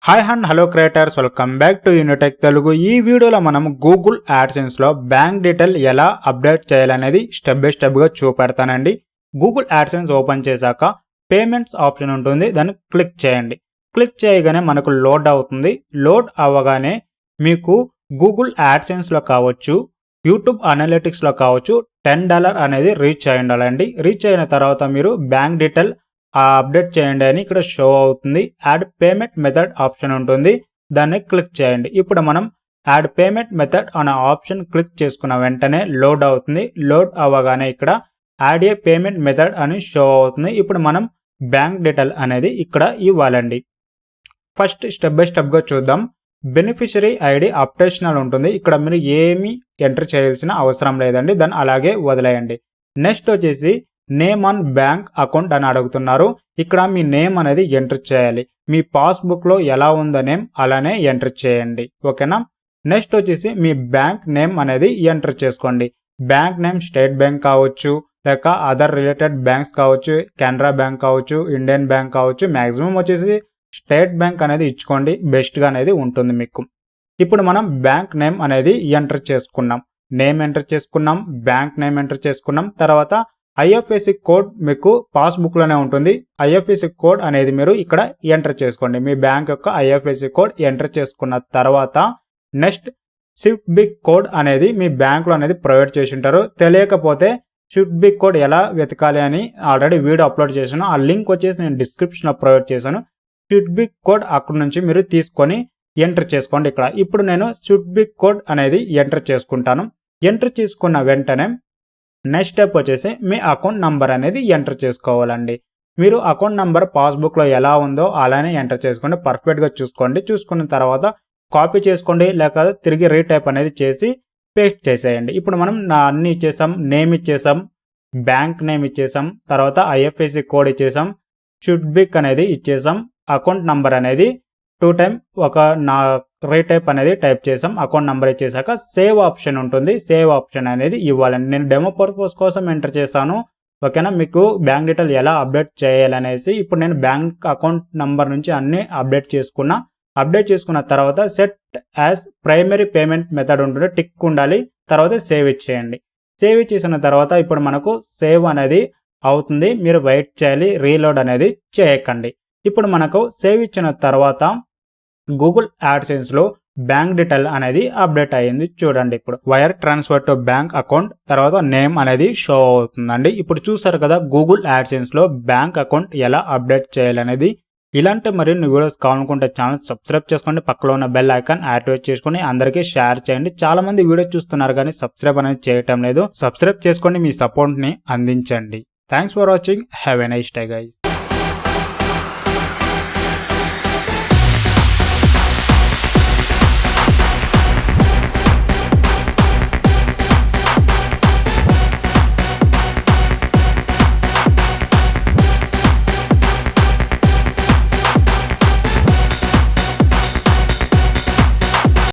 Hi and hello creators, welcome back to Unitech Telugu. ఈ వీడియోలో మనం గూగుల్ యాడ్సెన్స్ లో బ్యాంక్ డీటెయిల్ ఎలా అప్డేట్ చేయాలనేది స్టెప్ బై స్టెప్ గా చూపెడతానండి. గూగుల్ యాడ్సెన్స్ ఓపెన్ చేశాక పేమెంట్స్ ఆప్షన్ ఉంటుంది, దాన్ని క్లిక్ చేయండి. క్లిక్ చేయగానే మనకు లోడ్ అవుతుంది. లోడ్ అవ్వగానే మీకు గూగుల్ యాడ్సెన్స్ లో కావచ్చు, యూట్యూబ్ అనలిటిక్స్ లో కావచ్చు $10 అనేది రీచ్ అయి ఉండాలండి. రీచ్ అయిన తర్వాత మీరు బ్యాంక్ డీటెయిల్ అప్డేట్ చేయండి అని ఇక్కడ షో అవుతుంది. యాడ్ పేమెంట్ మెథడ్ ఆప్షన్ ఉంటుంది, దాన్ని క్లిక్ చేయండి. ఇప్పుడు మనం యాడ్ పేమెంట్ మెథడ్ అనే ఆప్షన్ క్లిక్ చేసుకున్న వెంటనే లోడ్ అవుతుంది. లోడ్ అవ్వగానే ఇక్కడ యాడ్ ఏ పేమెంట్ మెథడ్ అని షో అవుతుంది. ఇప్పుడు మనం బ్యాంక్ డీటెయిల్ అనేది ఇక్కడ ఇవ్వాలండి. ఫస్ట్ స్టెప్ బై స్టెప్ గా చూద్దాం. బెనిఫిషరీ ఐడి అప్డేషనల్ ఉంటుంది. ఇక్కడ మీరు ఏమీ ఎంటర్ చేయాల్సిన అవసరం లేదండి, దాన్ని అలాగే వదిలేయండి. నెక్స్ట్ వచ్చేసి నేమ్ ఆన్ బ్యాంక్ అకౌంట్ అని అడుగుతున్నారు. ఇక్కడ మీ నేమ్ అనేది ఎంటర్ చేయాలి. మీ పాస్బుక్ లో ఎలా ఉందో నేమ్ అలానే ఎంటర్ చేయండి, ఓకేనా. నెక్స్ట్ వచ్చేసి మీ బ్యాంక్ నేమ్ అనేది ఎంటర్ చేసుకోండి. బ్యాంక్ నేమ్ స్టేట్ బ్యాంక్ కావచ్చు, లేక అదర్ రిలేటెడ్ బ్యాంక్స్ కావచ్చు, కెనరా బ్యాంక్ కావచ్చు, ఇండియన్ బ్యాంక్ కావచ్చు. మ్యాక్సిమం వచ్చేసి స్టేట్ బ్యాంక్ అనేది ఇచ్చుకోండి, బెస్ట్గా అనేది ఉంటుంది మీకు. ఇప్పుడు మనం బ్యాంక్ నేమ్ అనేది ఎంటర్ చేసుకున్నాం. నేమ్ ఎంటర్ చేసుకున్నాం, బ్యాంక్ నేమ్ ఎంటర్ చేసుకున్నాం. తర్వాత ఐఎఫ్ఎస్సి కోడ్ మీకు పాస్బుక్లోనే ఉంటుంది. ఐఎఫ్ఎస్సి కోడ్ అనేది మీరు ఇక్కడ ఎంటర్ చేసుకోండి. మీ బ్యాంక్ యొక్క ఐఎఫ్ఎస్సి కోడ్ ఎంటర్ చేసుకున్న తర్వాత నెక్స్ట్ స్విఫ్ట్ బిగ్ కోడ్ అనేది మీ బ్యాంకులో అనేది ప్రొవైడ్ చేసి ఉంటారు. తెలియకపోతే స్విఫ్ట్ బిగ్ కోడ్ ఎలా వెతకాలి అని ఆల్రెడీ వీడియో అప్లోడ్ చేశాను. ఆ లింక్ వచ్చేసి నేను డిస్క్రిప్షన్లో ప్రొవైడ్ చేశాను. స్విఫ్ట్ బిగ్ కోడ్ అక్కడ నుంచి మీరు తీసుకొని ఎంటర్ చేసుకోండి ఇక్కడ. ఇప్పుడు నేను స్విఫ్ట్ బిగ్ కోడ్ అనేది ఎంటర్ చేసుకుంటాను. ఎంటర్ చేసుకున్న వెంటనే నెక్స్ట్ స్టెప్ వచ్చేసి మీ అకౌంట్ నంబర్ అనేది ఎంటర్ చేసుకోవాలండి. మీరు అకౌంట్ నంబర్ పాస్బుక్లో ఎలా ఉందో అలానే ఎంటర్ చేసుకోండి. పర్ఫెక్ట్గా చూసుకోండి. చూసుకున్న తర్వాత కాపీ చేసుకోండి, లేక తిరిగి రీటైప్ అనేది చేసి పేస్ట్ చేసేయండి. ఇప్పుడు మనం అన్ని ఇచ్చేసాం. నేమ్ ఇచ్చేసాం, బ్యాంక్ నేమ్ ఇచ్చేసాం, తర్వాత ఐఎఫ్ఎస్సి కోడ్ ఇచ్చేసాం, స్విఫ్ట్ బిగ్ అనేది ఇచ్చేసాం, అకౌంట్ నంబర్ అనేది 2 టైమ్ రీటైప్ అనేది టైప్ చేసాం. అకౌంట్ నెంబర్ ఇచ్చేసాక సేవ్ ఆప్షన్ ఉంటుంది. సేవ్ ఆప్షన్ అనేది ఇవ్వాలండి. నేను డెమో పర్పస్ కోసం ఎంటర్ చేశాను, ఓకేనా. మీకు బ్యాంక్ డీటెయిల్ ఎలా అప్డేట్ చేయాలనేసి ఇప్పుడు నేను బ్యాంక్ అకౌంట్ నంబర్ నుంచి అన్ని అప్డేట్ చేసుకున్నా. అప్డేట్ చేసుకున్న తర్వాత set as primary payment method ఉంటుంది, టిక్ ఉండాలి. తర్వాత సేవ్ ఇచ్చేయండి. సేవ్ ఇచ్చేసిన తర్వాత ఇప్పుడు మనకు సేవ్ అనేది అవుతుంది. మీరు వెయిట్ చేయాలి, రీలోడ్ అనేది చేయకండి. ఇప్పుడు మనకు సేవ్ ఇచ్చిన తర్వాత గూగుల్ యాడ్సెన్స్ లో బ్యాంక్ డీటెయిల్ అనేది అప్డేట్ అయ్యింది. చూడండి, ఇప్పుడు wire transfer to bank account, తర్వాత నేమ్ అనేది షో అవుతుందండి. ఇప్పుడు చూసారు కదా గూగుల్ యాడ్సెన్స్ లో బ్యాంక్ అకౌంట్ ఎలా అప్డేట్ చేయాలనేది. ఇలాంటి మరిన్ని వీడియోస్ కావాలనుకుంటే ఛానల్ సబ్స్క్రైబ్ చేసుకోండి, పక్కలో ఉన్న బెల్ ఐకాన్ యాక్టివేట్ చేసుకుని అందరికీ షేర్ చేయండి. చాలా మంది వీడియో చూస్తున్నారు కానీ సబ్స్క్రైబ్ అనేది చేయటం లేదు. సబ్స్క్రైబ్ చేసుకోండి, మీ సపోర్ట్ ని అందించండి. Thanks for watching. Have a nice day guys.